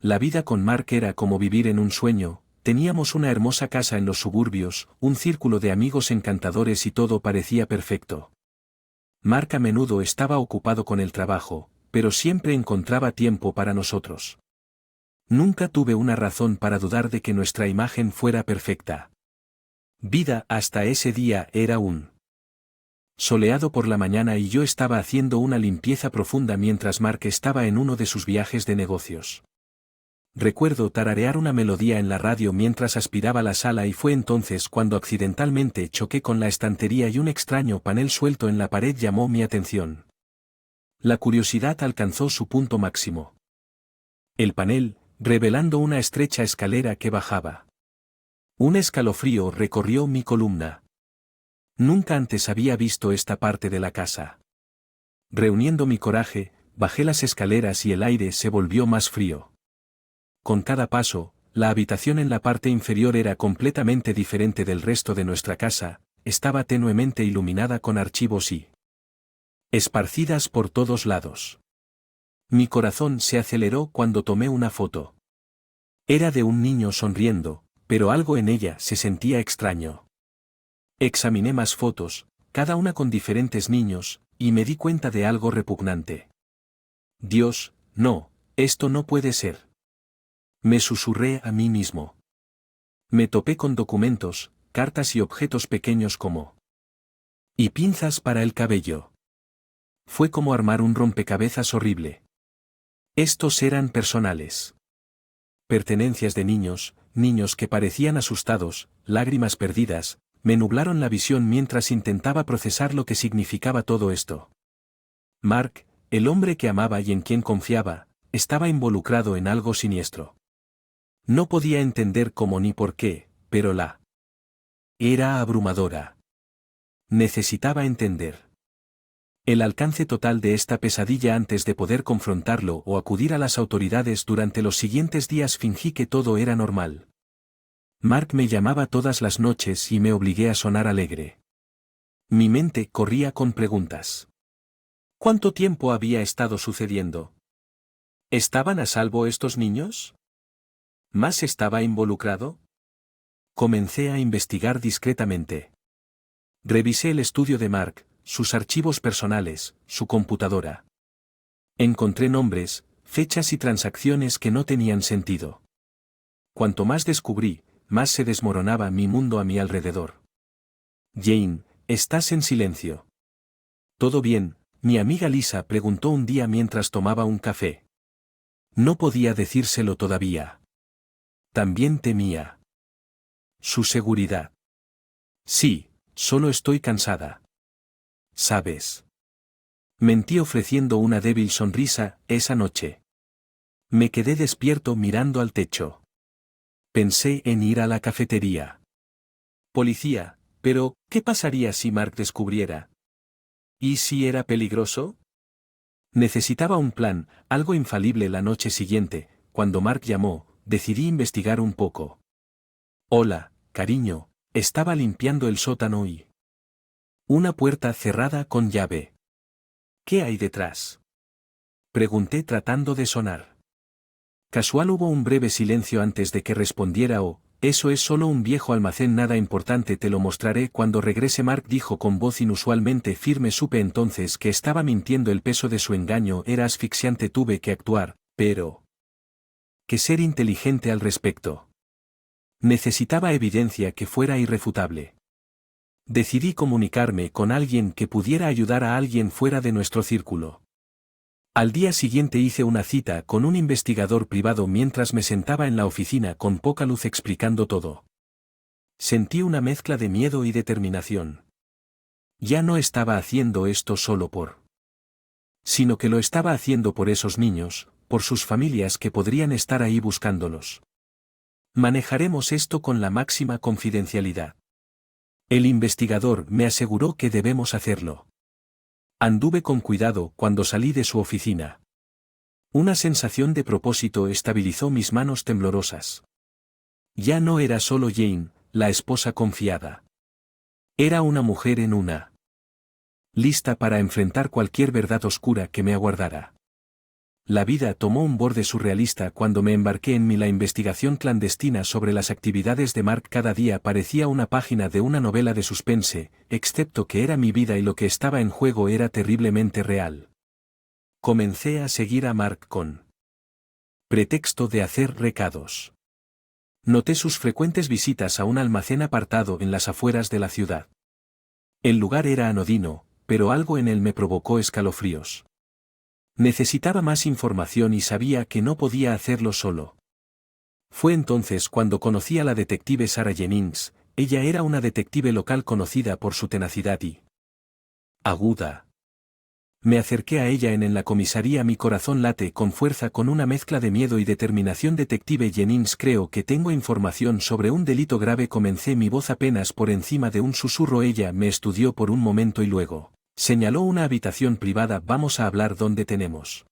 La vida con Mark era como vivir en un sueño. Teníamos una hermosa casa en los suburbios, un círculo de amigos encantadores y todo parecía perfecto. Mark a menudo estaba ocupado con el trabajo, pero siempre encontraba tiempo para nosotros. Nunca tuve una razón para dudar de que nuestra imagen fuera perfecta. Vida hasta ese día era un soleado por la mañana y yo estaba haciendo una limpieza profunda mientras Mark estaba en uno de sus viajes de negocios. Recuerdo tararear una melodía en la radio mientras aspiraba la sala y fue entonces cuando accidentalmente choqué con la estantería y un extraño panel suelto en la pared llamó mi atención. La curiosidad alcanzó su punto máximo. El panel, revelando una estrecha escalera que bajaba. Un escalofrío recorrió mi columna. Nunca antes había visto esta parte de la casa. Reuniendo mi coraje, bajé las escaleras y el aire se volvió más frío. Con cada paso, la habitación en la parte inferior era completamente diferente del resto de nuestra casa, estaba tenuemente iluminada con archivos y esparcidas por todos lados. Mi corazón se aceleró cuando tomé una foto. Era de un niño sonriendo, pero algo en ella se sentía extraño. Examiné más fotos, cada una con diferentes niños, y me di cuenta de algo repugnante. Dios, no, esto no puede ser. Me susurré a mí mismo. Me topé con documentos, cartas y objetos pequeños como y pinzas para el cabello. Fue como armar un rompecabezas horrible. Estos eran personales. Pertenencias de niños, niños que parecían asustados, lágrimas perdidas, me nublaron la visión mientras intentaba procesar lo que significaba todo esto. Mark, el hombre que amaba y en quien confiaba, estaba involucrado en algo siniestro. No podía entender cómo ni por qué, pero la era abrumadora. Necesitaba entender el alcance total de esta pesadilla antes de poder confrontarlo o acudir a las autoridades. Durante los siguientes días fingí que todo era normal. Mark me llamaba todas las noches y me obligué a sonar alegre. Mi mente corría con preguntas. ¿Cuánto tiempo había estado sucediendo? ¿Estaban a salvo estos niños? ¿Más estaba involucrado? Comencé a investigar discretamente. Revisé el estudio de Mark, sus archivos personales, su computadora. Encontré nombres, fechas y transacciones que no tenían sentido. Cuanto más descubrí, más se desmoronaba mi mundo a mi alrededor. Jane, estás en silencio. ¿Todo bien? Mi amiga Lisa preguntó un día mientras tomaba un café. No podía decírselo todavía. También temía su seguridad. Sí, solo estoy cansada. ¿Sabes? Mentí ofreciendo una débil sonrisa esa noche. Me quedé despierto mirando al techo. Pensé en ir a la cafetería. Policía, pero, ¿qué pasaría si Mark descubriera? ¿Y si era peligroso? Necesitaba un plan, algo infalible. La noche siguiente, cuando Mark llamó, decidí investigar un poco. Hola, cariño, estaba limpiando el sótano y una puerta cerrada con llave. ¿Qué hay detrás? Pregunté tratando de sonar. Casual. Hubo un breve silencio antes de que respondiera. Oh, eso es solo un viejo almacén, nada importante, te lo mostraré cuando regrese. Mark dijo con voz inusualmente firme. Supe entonces que estaba mintiendo. El peso de su engaño era asfixiante. Tuve que actuar, pero que ser inteligente al respecto. Necesitaba evidencia que fuera irrefutable. Decidí comunicarme con alguien que pudiera ayudar a alguien fuera de nuestro círculo. Al día siguiente hice una cita con un investigador privado mientras me sentaba en la oficina con poca luz explicando todo. Sentí una mezcla de miedo y determinación. Ya no estaba haciendo esto solo sino que lo estaba haciendo por esos niños, por sus familias que podrían estar ahí buscándolos. Manejaremos esto con la máxima confidencialidad. El investigador me aseguró que debemos hacerlo. Anduve con cuidado cuando salí de su oficina. Una sensación de propósito estabilizó mis manos temblorosas. Ya no era solo Jane, la esposa confiada. Era una mujer en una lista para enfrentar cualquier verdad oscura que me aguardara. La vida tomó un borde surrealista cuando me embarqué en la investigación clandestina sobre las actividades de Mark. Cada día parecía una página de una novela de suspense, excepto que era mi vida y lo que estaba en juego era terriblemente real. Comencé a seguir a Mark con pretexto de hacer recados. Noté sus frecuentes visitas a un almacén apartado en las afueras de la ciudad. El lugar era anodino, pero algo en él me provocó escalofríos. Necesitaba más información y sabía que no podía hacerlo solo. Fue entonces cuando conocí a la detective Sarah Jennings. Ella era una detective local conocida por su tenacidad y aguda. Me acerqué a ella en la comisaría. Mi corazón late con fuerza con una mezcla de miedo y determinación. Detective Jennings, creo que tengo información sobre un delito grave. Comencé, mi voz apenas por encima de un susurro. Ella me estudió por un momento y luego señaló una habitación privada. Vamos a hablar donde tenemos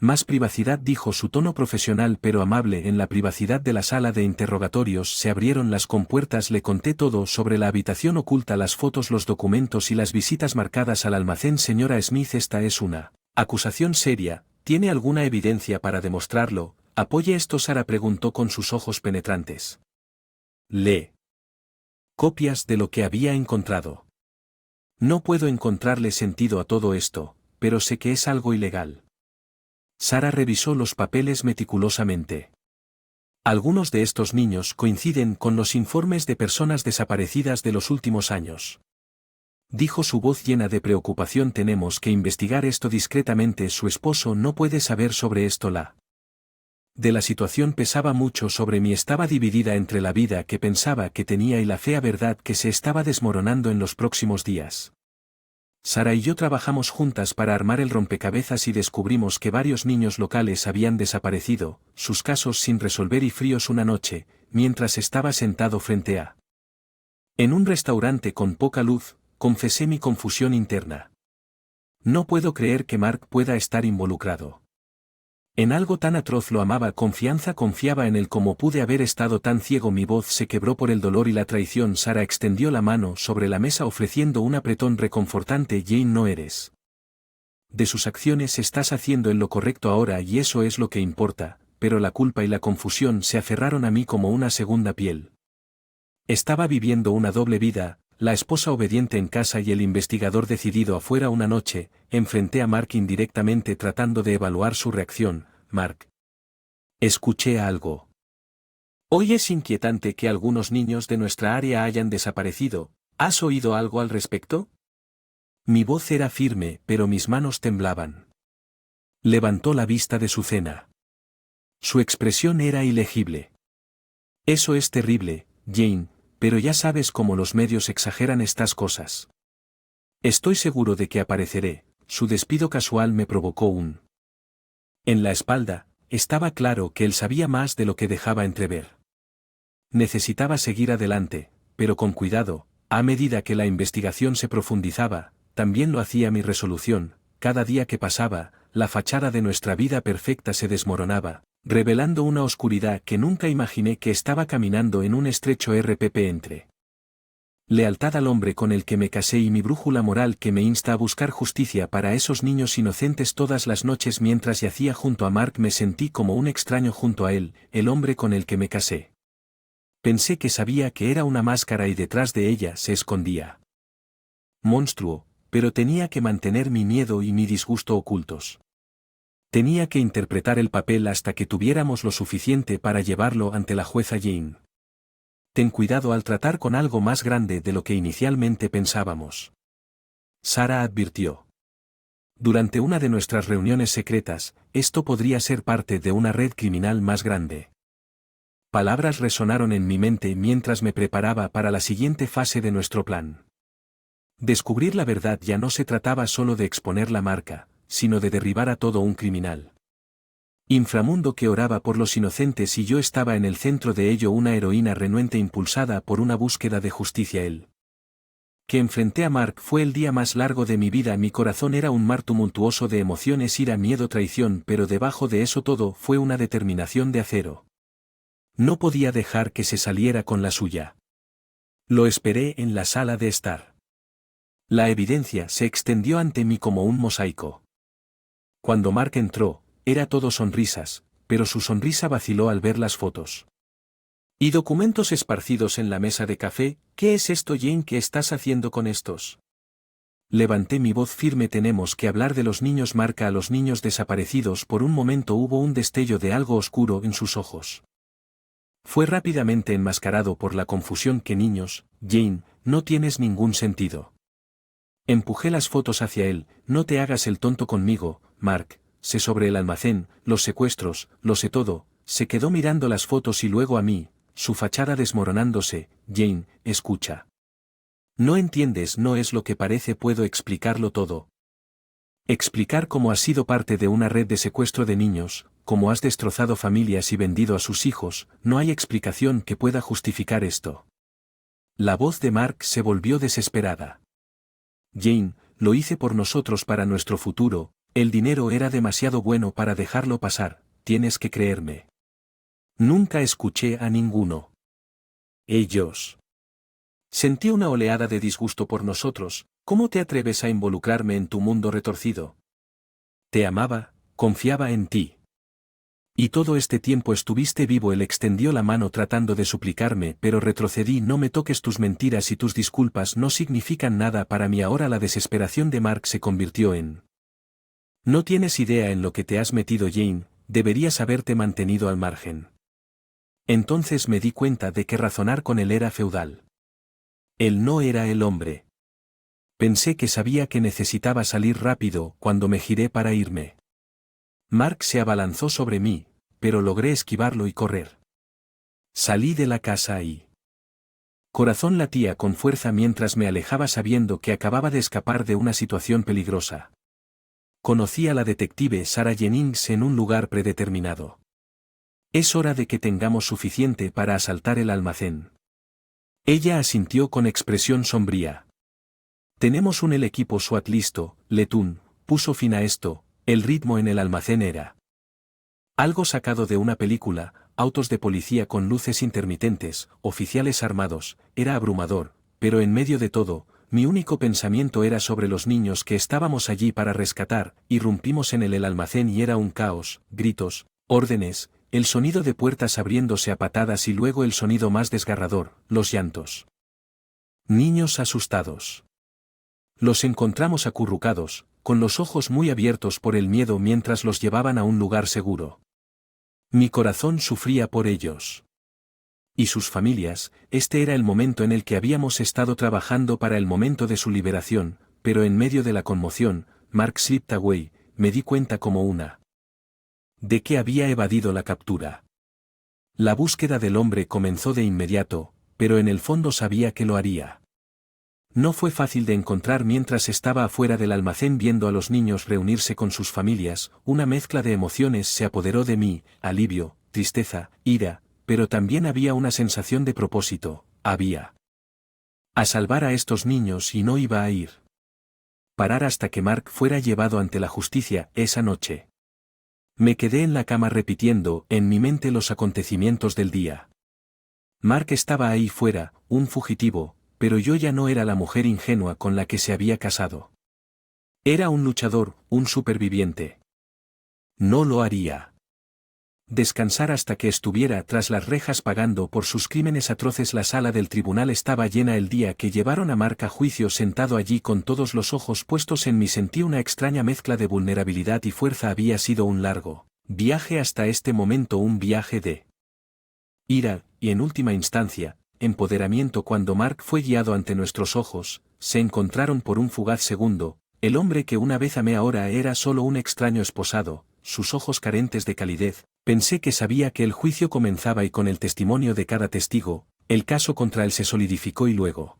más privacidad, dijo, su tono profesional pero amable. En la privacidad de la sala de interrogatorios se abrieron las compuertas. Le conté todo sobre la habitación oculta, las fotos, los documentos y las visitas marcadas al almacén. Señora Smith, esta es una acusación seria. ¿Tiene alguna evidencia para demostrarlo? ¿Apoye esto? Sara preguntó con sus ojos penetrantes. Lee copias de lo que había encontrado. No puedo encontrarle sentido a todo esto, pero sé que es algo ilegal. Sara revisó los papeles meticulosamente. Algunos de estos niños coinciden con los informes de personas desaparecidas de los últimos años. Dijo, su voz llena de preocupación. Tenemos que investigar esto discretamente. Su esposo no puede saber sobre esto. La situación pesaba mucho sobre mí. Estaba dividida entre la vida que pensaba que tenía y la fea verdad que se estaba desmoronando en los próximos días. Sara y yo trabajamos juntas para armar el rompecabezas y descubrimos que varios niños locales habían desaparecido, sus casos sin resolver y fríos. Una noche, mientras estaba sentado frente a en un restaurante con poca luz, confesé mi confusión interna. No puedo creer que Mark pueda estar involucrado en algo tan atroz. Lo amaba, confiaba en él. ¿Cómo pude haber estado tan ciego? Mi voz se quebró por el dolor y la traición. Sara extendió la mano sobre la mesa ofreciendo un apretón reconfortante. Jane, no eres de sus acciones, estás haciendo en lo correcto ahora y eso es lo que importa, pero la culpa y la confusión se aferraron a mí como una segunda piel. Estaba viviendo una doble vida, la esposa obediente en casa y el investigador decidido afuera. Una noche, enfrenté a Mark indirectamente tratando de evaluar su reacción. Mark, escuché algo. Hoy es inquietante que algunos niños de nuestra área hayan desaparecido. ¿Has oído algo al respecto? Mi voz era firme, pero mis manos temblaban. Levantó la vista de su cena. Su expresión era ilegible. Eso es terrible, Jane, pero ya sabes cómo los medios exageran estas cosas. Estoy seguro de que apareceré. Su despido casual me provocó un en la espalda. Estaba claro que él sabía más de lo que dejaba entrever. Necesitaba seguir adelante, pero con cuidado. A medida que la investigación se profundizaba, también lo hacía mi resolución. Cada día que pasaba, la fachada de nuestra vida perfecta se desmoronaba, revelando una oscuridad que nunca imaginé. Que estaba caminando en un estrecho RPP entre lealtad al hombre con el que me casé y mi brújula moral que me insta a buscar justicia para esos niños inocentes. Todas las noches mientras yacía junto a Mark me sentí como un extraño junto a él, el hombre con el que me casé. Pensé que sabía que era una máscara y detrás de ella se escondía monstruo, pero tenía que mantener mi miedo y mi disgusto ocultos. Tenía que interpretar el papel hasta que tuviéramos lo suficiente para llevarlo ante la jueza Jane. Ten cuidado al tratar con algo más grande de lo que inicialmente pensábamos. Sara advirtió. Durante una de nuestras reuniones secretas, esto podría ser parte de una red criminal más grande. Palabras resonaron en mi mente mientras me preparaba para la siguiente fase de nuestro plan. Descubrir la verdad. Ya no se trataba solo de exponer la marca, sino de derribar a todo un criminal. Inframundo que oraba por los inocentes y yo estaba en el centro de ello, una heroína renuente impulsada por una búsqueda de justicia. El que enfrenté a Mark fue el día más largo de mi vida. Mi corazón era un mar tumultuoso de emociones, ira, miedo, traición, pero debajo de eso todo fue una determinación de acero. No podía dejar que se saliera con la suya. Lo esperé en la sala de estar. La evidencia se extendió ante mí como un mosaico. Cuando Mark entró, era todo sonrisas, pero su sonrisa vaciló al ver las fotos. Y documentos esparcidos en la mesa de café. ¿Qué es esto, Jane? ¿Qué estás haciendo con estos? Levanté mi voz firme. Tenemos que hablar de los niños. Marca a los niños desaparecidos. Por un momento hubo un destello de algo oscuro en sus ojos. Fue rápidamente enmascarado por la confusión. ¿Qué niños, Jane? No tienes ningún sentido. Empujé las fotos hacia él. No te hagas el tonto conmigo, Mark. Sé sobre el almacén, los secuestros, lo sé todo. Se quedó mirando las fotos y luego a mí, su fachada desmoronándose. Jane, escucha. No entiendes, no es lo que parece. Puedo explicarlo todo. Explicar cómo has sido parte de una red de secuestro de niños, cómo has destrozado familias y vendido a sus hijos. No hay explicación que pueda justificar esto. La voz de Mark se volvió desesperada. Jane, lo hice por nosotros, para nuestro futuro. El dinero era demasiado bueno para dejarlo pasar. Tienes que creerme. Nunca escuché a ninguno. Ellos. Sentí una oleada de disgusto por nosotros. ¿Cómo te atreves a involucrarme en tu mundo retorcido? Te amaba, confiaba en ti. Y todo este tiempo estuviste vivo. Él extendió la mano tratando de suplicarme, pero retrocedí. No me toques, tus mentiras y tus disculpas no significan nada para mí ahora. La desesperación de Mark se convirtió en... No tienes idea en lo que te has metido, Jane, deberías haberte mantenido al margen. Entonces me di cuenta de que razonar con él era feudal. Él no era el hombre. Pensé que sabía que necesitaba salir rápido cuando me giré para irme. Mark se abalanzó sobre mí, pero logré esquivarlo y correr. Salí de la casa y... Corazón latía con fuerza mientras me alejaba, sabiendo que acababa de escapar de una situación peligrosa. Conocí a la detective Sarah Jennings en un lugar predeterminado. Es hora de que tengamos suficiente para asaltar el almacén. Ella asintió con expresión sombría. Tenemos el equipo SWAT listo. Letún puso fin a esto. El ritmo en el almacén era algo sacado de una película. Autos de policía con luces intermitentes, oficiales armados. Era abrumador, pero en medio de todo, mi único pensamiento era sobre los niños que estábamos allí para rescatar. Irrumpimos en el almacén y era un caos, gritos, órdenes, el sonido de puertas abriéndose a patadas y luego el sonido más desgarrador, los llantos. Niños asustados. Los encontramos acurrucados, con los ojos muy abiertos por el miedo mientras los llevaban a un lugar seguro. Mi corazón sufría por ellos. Y sus familias. Este era el momento en el que habíamos estado trabajando para el momento de su liberación, pero en medio de la conmoción, Mark slipped away. Me di cuenta como una. De que había evadido la captura. La búsqueda del hombre comenzó de inmediato, pero en el fondo sabía que lo haría. No fue fácil de encontrar mientras estaba afuera del almacén viendo a los niños reunirse con sus familias. Una mezcla de emociones se apoderó de mí, alivio, tristeza, ira, pero también había una sensación de propósito. Había a salvar a estos niños y no iba a ir parar hasta que Mark fuera llevado ante la justicia. Esa noche me quedé en la cama repitiendo en mi mente los acontecimientos del día. Mark estaba ahí fuera, un fugitivo, pero yo ya no era la mujer ingenua con la que se había casado. Era un luchador, un superviviente. No lo haría descansar hasta que estuviera tras las rejas pagando por sus crímenes atroces. La sala del tribunal estaba llena el día que llevaron a Mark a juicio. Sentado allí con todos los ojos puestos en mí, sentí una extraña mezcla de vulnerabilidad y fuerza. Había sido un largo viaje hasta este momento, un viaje de ira, y en última instancia, empoderamiento. Cuando Mark fue guiado ante nuestros ojos, se encontraron por un fugaz segundo. El hombre que una vez amé ahora era solo un extraño esposado, sus ojos carentes de calidez. Pensé que sabía que el juicio comenzaba y con el testimonio de cada testigo, el caso contra él se solidificó y luego.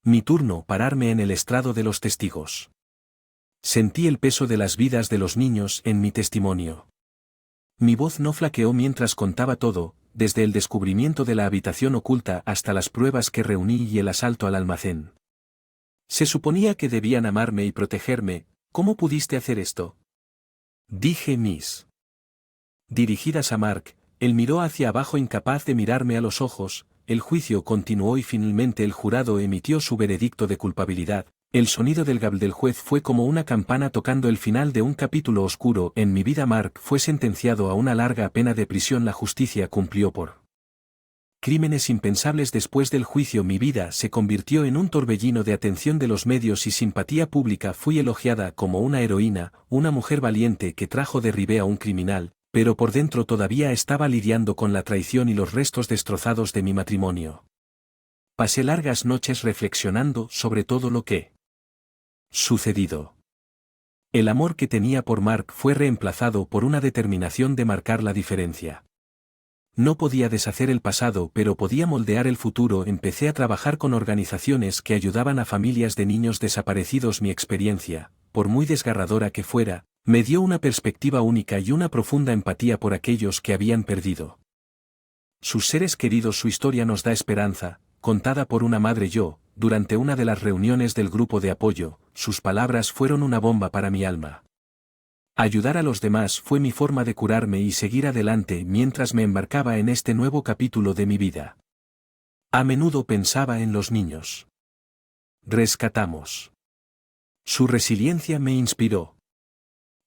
Mi turno, pararme en el estrado de los testigos. Sentí el peso de las vidas de los niños en mi testimonio. Mi voz no flaqueó mientras contaba todo, desde el descubrimiento de la habitación oculta hasta las pruebas que reuní y el asalto al almacén. Se suponía que debían amarme y protegerme. ¿Cómo pudiste hacer esto? Dije mis dirigidas a Mark. Él miró hacia abajo incapaz de mirarme a los ojos. El juicio continuó y finalmente el jurado emitió su veredicto de culpabilidad. El sonido del gabl del juez fue como una campana tocando el final de un capítulo oscuro en mi vida. Mark fue sentenciado a una larga pena de prisión. La justicia cumplió por crímenes impensables. Después del juicio mi vida se convirtió en un torbellino de atención de los medios y simpatía pública. Fui elogiada como una heroína, una mujer valiente que trajo de Ribe a un criminal, pero por dentro todavía estaba lidiando con la traición y los restos destrozados de mi matrimonio. Pasé largas noches reflexionando sobre todo lo que sucedido. El amor que tenía por Mark fue reemplazado por una determinación de marcar la diferencia. No podía deshacer el pasado, pero podía moldear el futuro. Empecé a trabajar con organizaciones que ayudaban a familias de niños desaparecidos. Mi experiencia, por muy desgarradora que fuera, me dio una perspectiva única y una profunda empatía por aquellos que habían perdido sus seres queridos. Su historia nos da esperanza, contada por una madre. Durante una de las reuniones del grupo de apoyo, sus palabras fueron una bomba para mi alma. Ayudar a los demás fue mi forma de curarme y seguir adelante mientras me embarcaba en este nuevo capítulo de mi vida. A menudo pensaba en los niños. Rescatamos. Su resiliencia me inspiró.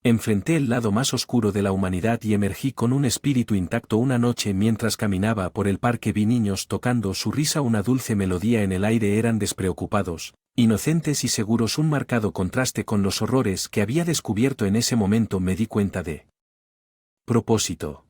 Enfrenté el lado más oscuro de la humanidad y emergí con un espíritu intacto. Una noche mientras caminaba por el parque vi niños tocando su risa, una dulce melodía en el aire. Eran despreocupados, inocentes y seguros, un marcado contraste con los horrores que había descubierto en ese momento. Me di cuenta de propósito.